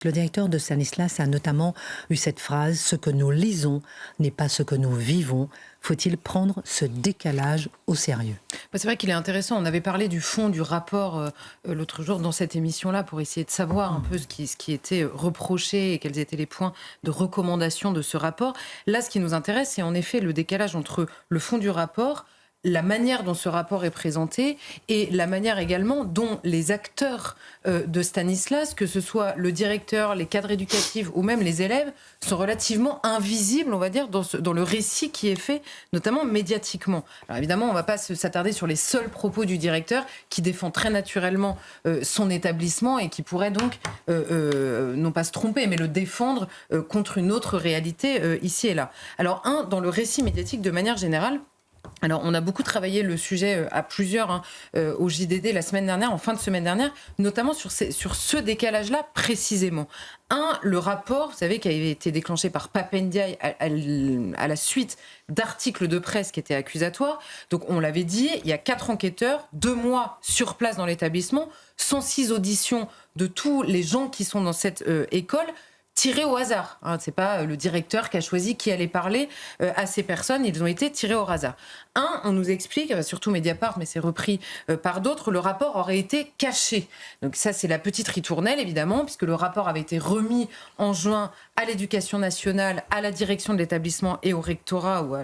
Le directeur de Stanislas a notamment eu cette phrase « Ce que nous lisons n'est pas ce que nous vivons ». Faut-il prendre ce décalage au sérieux ? C'est vrai qu'il est intéressant. On avait parlé du fond du rapport l'autre jour dans cette émission-là pour essayer de savoir un peu ce qui était reproché et quels étaient les points de recommandation de ce rapport. Là, ce qui nous intéresse, c'est en effet le décalage entre le fond du rapport, la manière dont ce rapport est présenté et la manière également dont les acteurs de Stanislas, que ce soit le directeur, les cadres éducatifs ou même les élèves, sont relativement invisibles, on va dire, dans le récit qui est fait, notamment médiatiquement. Alors évidemment, on ne va pas s'attarder sur les seuls propos du directeur qui défend très naturellement son établissement et qui pourrait donc, non pas se tromper, mais le défendre contre une autre réalité ici et là. Alors dans le récit médiatique de manière générale, alors, on a beaucoup travaillé le sujet à plusieurs au JDD la semaine dernière, en fin de semaine dernière, notamment sur ce décalage-là précisément. Le rapport, vous savez, qui avait été déclenché par Pape Ndiaye à la suite d'articles de presse qui étaient accusatoires. Donc, on l'avait dit, il y a 4 enquêteurs, 2 mois sur place dans l'établissement, 106 auditions de tous les gens qui sont dans cette école, tirés au hasard. C'est pas le directeur qui a choisi qui allait parler à ces personnes. Ils ont été tirés au hasard. On nous explique, surtout Mediapart, mais c'est repris par d'autres, le rapport aurait été caché. Donc ça, c'est la petite ritournelle, évidemment, puisque le rapport avait été remis en juin à l'Éducation nationale, à la direction de l'établissement et au rectorat ou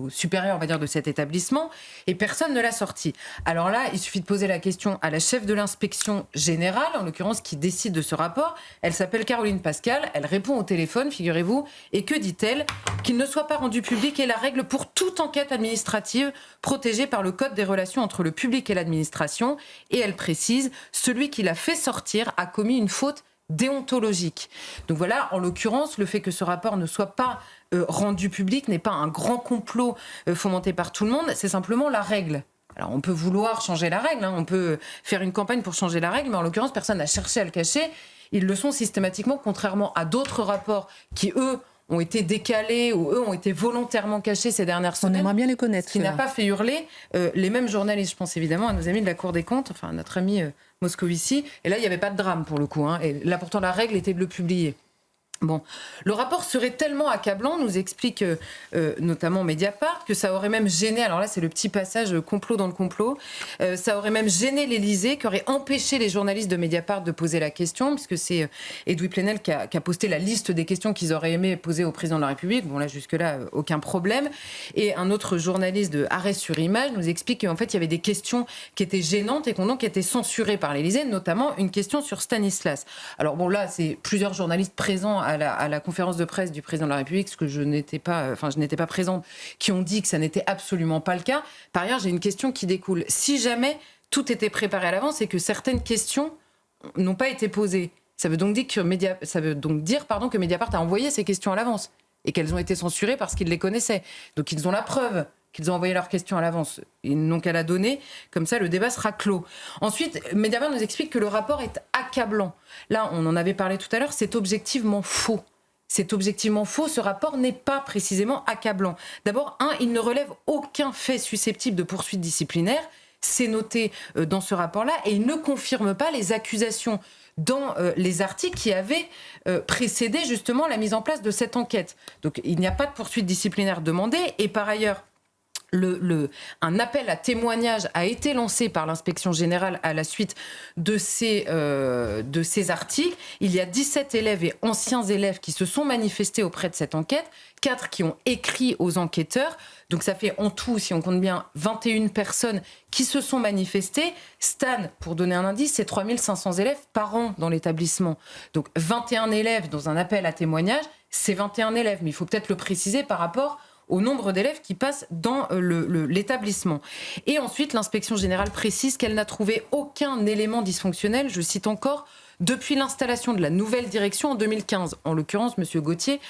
au supérieur, on va dire, de cet établissement, et personne ne l'a sorti. Alors là, il suffit de poser la question à la chef de l'inspection générale, en l'occurrence, qui décide de ce rapport. Elle s'appelle Caroline Pascal, elle répond au téléphone, figurez-vous, et que dit-elle ? Qu'il ne soit pas rendu public est la règle pour toute enquête administrative protégée par le Code des relations entre le public et l'administration, et elle précise, celui qui l'a fait sortir a commis une faute déontologique. Donc voilà, en l'occurrence, le fait que ce rapport ne soit pas rendu public n'est pas un grand complot fomenté par tout le monde, c'est simplement la règle. Alors on peut vouloir changer la règle, on peut faire une campagne pour changer la règle, mais en l'occurrence, personne n'a cherché à le cacher. Ils le sont systématiquement, contrairement à d'autres rapports qui, eux, ont été décalés ou eux ont été volontairement cachés ces dernières semaines. On aimerait bien les connaître. Ce qui n'a pas fait hurler les mêmes journalistes. Je pense évidemment à nos amis de la Cour des comptes, enfin à notre ami Moscovici. Et là, il n'y avait pas de drame pour le coup. Et là, pourtant, la règle était de le publier. Bon, le rapport serait tellement accablant, nous explique notamment Mediapart, que ça aurait même gêné, alors là c'est le petit passage complot dans le complot, ça aurait même gêné l'Élysée, qui aurait empêché les journalistes de Mediapart de poser la question, puisque c'est Edoui Plenel qui a posté la liste des questions qu'ils auraient aimé poser au président de la République. Bon là jusque-là, aucun problème. Et un autre journaliste de Arrêt sur Image nous explique qu'en fait il y avait des questions qui étaient gênantes et qui ont donc été censurées par l'Élysée, notamment une question sur Stanislas. Alors bon là c'est plusieurs journalistes présents à la conférence de presse du président de la République, ce que je n'étais pas présente, qui ont dit que ça n'était absolument pas le cas. Par ailleurs, j'ai une question qui découle. Si jamais tout était préparé à l'avance et que certaines questions n'ont pas été posées, ça veut donc dire que Mediapart a envoyé ces questions à l'avance et qu'elles ont été censurées parce qu'ils les connaissaient. Donc ils ont la preuve qu'ils ont envoyé leurs questions à l'avance. Ils n'ont qu'à la donner, comme ça le débat sera clos. Ensuite, Mediapart nous explique que le rapport est accablant. Là, on en avait parlé tout à l'heure, c'est objectivement faux. C'est objectivement faux, ce rapport n'est pas précisément accablant. D'abord, il ne relève aucun fait susceptible de poursuite disciplinaire, c'est noté dans ce rapport-là, et il ne confirme pas les accusations dans les articles qui avaient précédé justement la mise en place de cette enquête. Donc il n'y a pas de poursuite disciplinaire demandée, et par ailleurs, un appel à témoignage a été lancé par l'inspection générale à la suite de ces articles. Il y a 17 élèves et anciens élèves qui se sont manifestés auprès de cette enquête, 4 qui ont écrit aux enquêteurs. Donc ça fait en tout, si on compte bien, 21 personnes qui se sont manifestées. Stan, pour donner un indice, c'est 3500 élèves par an dans l'établissement. Donc 21 élèves dans un appel à témoignage, c'est 21 élèves. Mais il faut peut-être le préciser par rapport au nombre d'élèves qui passent dans l'établissement. Et ensuite, l'inspection générale précise qu'elle n'a trouvé aucun élément dysfonctionnel, je cite encore, depuis l'installation de la nouvelle direction en 2015, en l'occurrence M. Gauthier,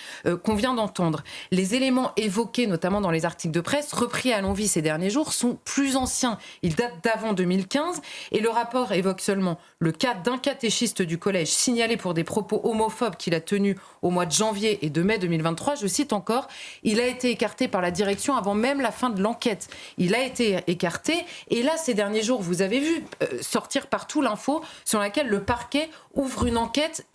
qu'on vient d'entendre. Les éléments évoqués, notamment dans les articles de presse, repris à l'envi ces derniers jours, sont plus anciens. Ils datent d'avant 2015 et le rapport évoque seulement le cas d'un catéchiste du collège signalé pour des propos homophobes qu'il a tenus au mois de janvier et de mai 2023. Je cite encore, il a été écarté par la direction avant même la fin de l'enquête. Il a été écarté et là, ces derniers jours, vous avez vu sortir partout l'info sur laquelle le parquet ouvre une enquête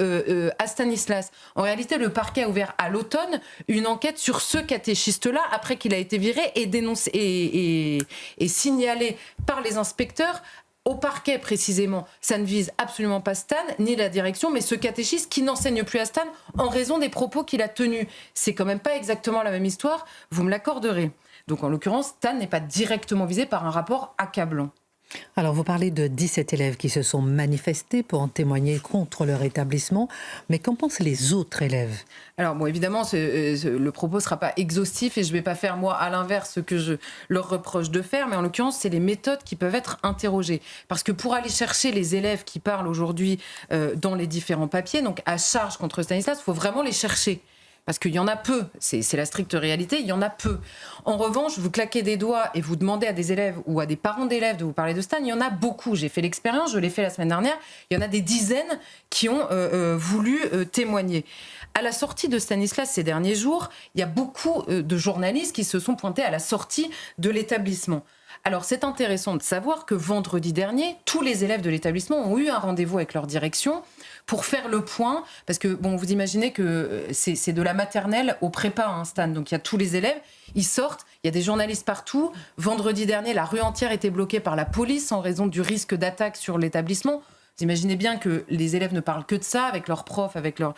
à Stanislas. En réalité, le parquet a ouvert à l'automne une enquête sur ce catéchiste-là, après qu'il a été viré et dénoncé et signalé par les inspecteurs au parquet précisément. Ça ne vise absolument pas Stan, ni la direction, mais ce catéchiste qui n'enseigne plus à Stan en raison des propos qu'il a tenus. C'est quand même pas exactement la même histoire, vous me l'accorderez. Donc en l'occurrence, Stan n'est pas directement visé par un rapport accablant. Alors, vous parlez de 17 élèves qui se sont manifestés pour en témoigner contre leur établissement, mais qu'en pensent les autres élèves? Alors, bon, évidemment, le propos ne sera pas exhaustif et je ne vais pas faire, moi, à l'inverse, ce que je leur reproche de faire, mais en l'occurrence, c'est les méthodes qui peuvent être interrogées. Parce que pour aller chercher les élèves qui parlent aujourd'hui dans les différents papiers, donc à charge contre Stanislas, il faut vraiment les chercher. Parce qu'il y en a peu, c'est la stricte réalité, il y en a peu. En revanche, vous claquez des doigts et vous demandez à des élèves ou à des parents d'élèves de vous parler de Stan, il y en a beaucoup. J'ai fait l'expérience, je l'ai fait la semaine dernière, il y en a des dizaines qui ont voulu témoigner. À la sortie de Stanislas ces derniers jours, il y a beaucoup de journalistes qui se sont pointés à la sortie de l'établissement. Alors, c'est intéressant de savoir que vendredi dernier, tous les élèves de l'établissement ont eu un rendez-vous avec leur direction pour faire le point, parce que, bon, vous imaginez que c'est de la maternelle au prépa, hein, Stan, donc il y a tous les élèves, ils sortent, il y a des journalistes partout. Vendredi dernier, la rue entière était bloquée par la police en raison du risque d'attaque sur l'établissement. Vous imaginez bien que les élèves ne parlent que de ça, avec leurs profs, avec leurs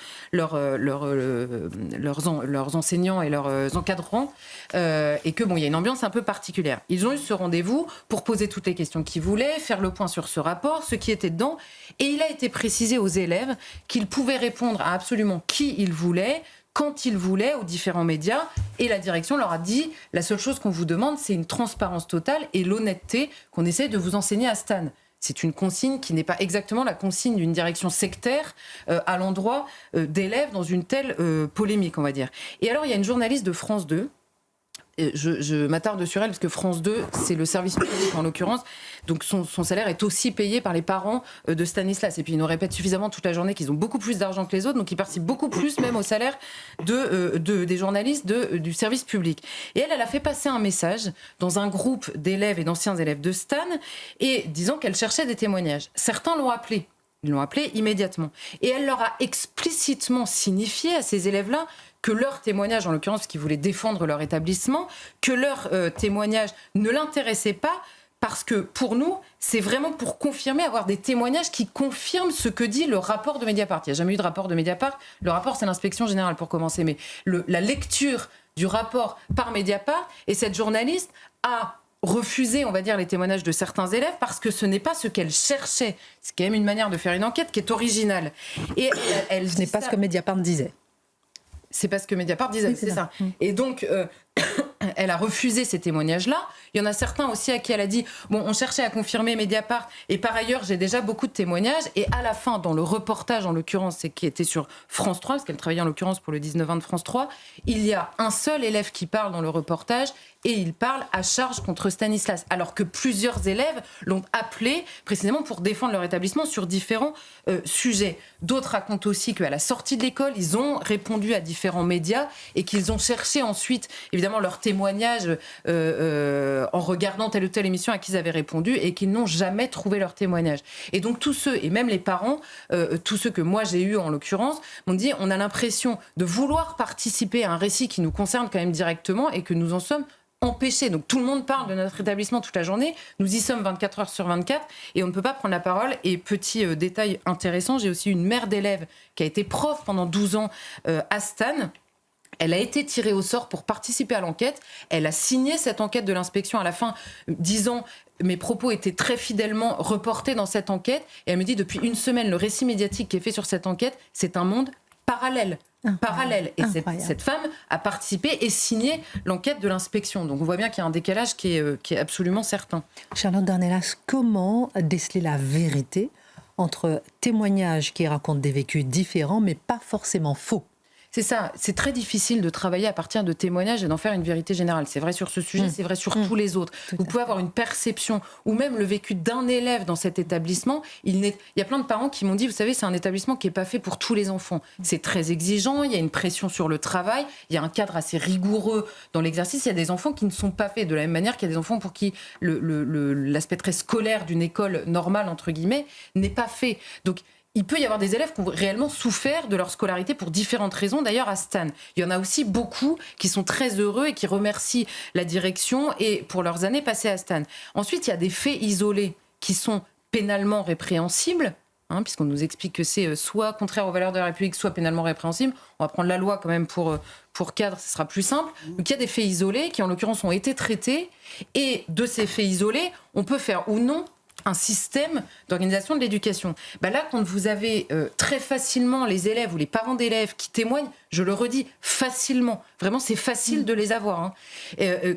enseignants et leurs encadrants, et que bon, il y a une ambiance un peu particulière. Ils ont eu ce rendez-vous pour poser toutes les questions qu'ils voulaient, faire le point sur ce rapport, ce qui était dedans, et il a été précisé aux élèves qu'ils pouvaient répondre à absolument qui ils voulaient, quand ils voulaient, aux différents médias, et la direction leur a dit la seule chose qu'on vous demande, c'est une transparence totale et l'honnêteté qu'on essaie de vous enseigner à Stan. C'est une consigne qui n'est pas exactement la consigne d'une direction sectaire à l'endroit d'élèves dans une telle polémique, on va dire. Et alors, il y a une journaliste de France 2, je m'attarde sur elle parce que France 2, c'est le service public en l'occurrence, donc son salaire est aussi payé par les parents de Stanislas. Et puis ils nous répètent suffisamment toute la journée qu'ils ont beaucoup plus d'argent que les autres, donc ils participent beaucoup plus même au salaire des journalistes du service public. Et elle a fait passer un message dans un groupe d'élèves et d'anciens élèves de Stan, et disant qu'elle cherchait des témoignages. Certains l'ont appelée. Ils l'ont appelée immédiatement. Et elle leur a explicitement signifié à ces élèves-là que leur témoignage, en l'occurrence, qui voulaient défendre leur établissement, que leur témoignage ne l'intéressait pas, parce que pour nous, c'est vraiment pour confirmer, avoir des témoignages qui confirment ce que dit le rapport de Mediapart. Il n'y a jamais eu de rapport de Mediapart. Le rapport, c'est l'inspection générale pour commencer. Mais la lecture du rapport par Mediapart, et cette journaliste a refusé, on va dire, les témoignages de certains élèves parce que ce n'est pas ce qu'elle cherchait. C'est quand même une manière de faire une enquête qui est originale. Et elle Ce n'est pas ce que Mediapart disait. C'est parce que Mediapart disait, oui, c'est ça. Et donc, elle a refusé ces témoignages-là. Il y en a certains aussi à qui elle a dit « Bon, on cherchait à confirmer Mediapart, et par ailleurs, j'ai déjà beaucoup de témoignages. » Et à la fin, dans le reportage, en l'occurrence, c'est qui était sur France 3, parce qu'elle travaillait en l'occurrence pour le 19-20 de France 3, il y a un seul élève qui parle dans le reportage, et il parle à charge contre Stanislas, alors que plusieurs élèves l'ont appelé précisément pour défendre leur établissement sur différents sujets. D'autres racontent aussi qu'à la sortie de l'école, ils ont répondu à différents médias et qu'ils ont cherché ensuite, évidemment, leur témoignage en regardant telle ou telle émission à qui ils avaient répondu et qu'ils n'ont jamais trouvé leur témoignage. Et donc tous ceux, et même les parents, tous ceux que moi j'ai eus en l'occurrence, m'ont dit on a l'impression de vouloir participer à un récit qui nous concerne quand même directement et que nous en sommes empêchés. Donc tout le monde parle de notre établissement toute la journée, nous y sommes 24 heures sur 24 et on ne peut pas prendre la parole. Et petit détail intéressant, j'ai aussi une mère d'élève qui a été prof pendant 12 ans à Stan. Elle a été tirée au sort pour participer à l'enquête. Elle a signé cette enquête de l'inspection à la fin, disant mes propos étaient très fidèlement reportés dans cette enquête. Et elle me dit depuis une semaine, le récit médiatique qui est fait sur cette enquête, c'est un monde parallèle. Et cette femme a participé et signé l'enquête de l'inspection. Donc on voit bien qu'il y a un décalage qui est absolument certain. Charlotte Dornelas, comment déceler la vérité entre témoignages qui racontent des vécus différents mais pas forcément faux? C'est ça, c'est très difficile de travailler à partir de témoignages et d'en faire une vérité générale. C'est vrai sur ce sujet, c'est vrai sur tous les autres. Vous pouvez avoir une perception ou même le vécu d'un élève dans cet établissement. Il y a plein de parents qui m'ont dit, vous savez, c'est un établissement qui n'est pas fait pour tous les enfants. C'est très exigeant, il y a une pression sur le travail, il y a un cadre assez rigoureux dans l'exercice. Il y a des enfants qui ne sont pas faits de la même manière qu'il y a des enfants pour qui l'aspect très scolaire d'une école normale, entre guillemets, n'est pas fait. Donc, il peut y avoir des élèves qui ont réellement souffert de leur scolarité pour différentes raisons. D'ailleurs, à Stan, il y en a aussi beaucoup qui sont très heureux et qui remercient la direction et pour leurs années passées à Stan. Ensuite, il y a des faits isolés qui sont pénalement répréhensibles, puisqu'on nous explique que c'est soit contraire aux valeurs de la République, soit pénalement répréhensible. On va prendre la loi quand même pour cadre, ce sera plus simple. Donc il y a des faits isolés qui, en l'occurrence, ont été traités. Et de ces faits isolés, on peut faire ou non un système d'organisation de l'éducation. Là, quand vous avez très facilement les élèves ou les parents d'élèves qui témoignent, je le redis, facilement, vraiment c'est facile de les avoir.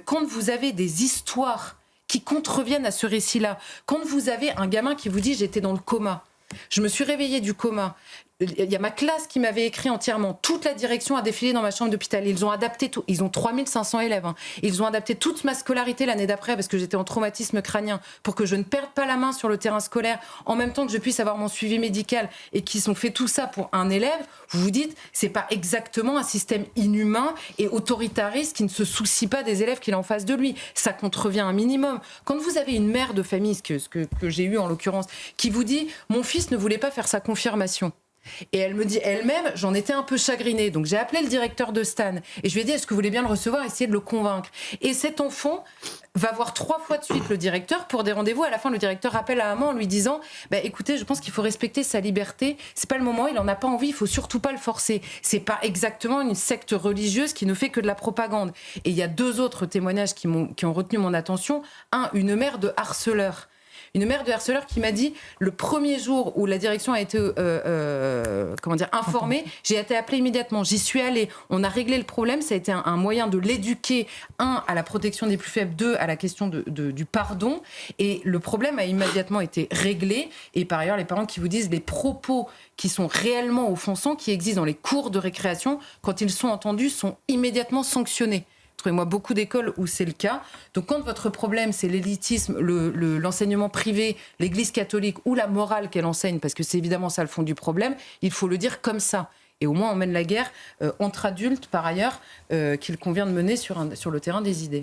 Quand vous avez des histoires qui contreviennent à ce récit-là, quand vous avez un gamin qui vous dit « j'étais dans le coma », je me suis réveillée du coma. Il y a ma classe qui m'avait écrit entièrement. Toute la direction a défilé dans ma chambre d'hôpital. Ils ont adapté tout. Ils ont 3500 élèves. Ils ont adapté toute ma scolarité l'année d'après parce que j'étais en traumatisme crânien pour que je ne perde pas la main sur le terrain scolaire en même temps que je puisse avoir mon suivi médical et qu'ils ont fait tout ça pour un élève. Vous vous dites, c'est pas exactement un système inhumain et autoritariste qui ne se soucie pas des élèves qu'il a en face de lui. Ça contrevient un minimum. Quand vous avez une mère de famille, ce que j'ai eu en l'occurrence, qui vous dit, mon fils ne voulait pas faire sa confirmation. Et elle me dit elle-même, j'en étais un peu chagrinée. Donc j'ai appelé le directeur de Stan et je lui ai dit, est-ce que vous voulez bien le recevoir, essayer de le convaincre. Et cet enfant va voir 3 fois de suite le directeur pour des rendez-vous. À la fin, le directeur appelle à maman en lui disant, écoutez, je pense qu'il faut respecter sa liberté. C'est pas le moment, il en a pas envie, il faut surtout pas le forcer. C'est pas exactement une secte religieuse qui ne fait que de la propagande. Et il y a 2 autres témoignages qui ont retenu mon attention. Une mère de harceleur. Une mère de harceleur qui m'a dit, le premier jour où la direction a été informée, j'ai été appelée immédiatement. J'y suis allée. On a réglé le problème. Ça a été un moyen de l'éduquer, à la protection des plus faibles, 2, à la question du pardon. Et le problème a immédiatement été réglé. Et par ailleurs, les parents qui vous disent les propos qui sont réellement offensants, qui existent dans les cours de récréation, quand ils sont entendus, sont immédiatement sanctionnés. Trouvez-moi beaucoup d'écoles où c'est le cas. Donc quand votre problème, c'est l'élitisme, l'enseignement privé, l'Église catholique ou la morale qu'elle enseigne, parce que c'est évidemment ça le fond du problème, il faut le dire comme ça. Et au moins on mène la guerre entre adultes, par ailleurs, qu'il convient de mener sur le terrain des idées.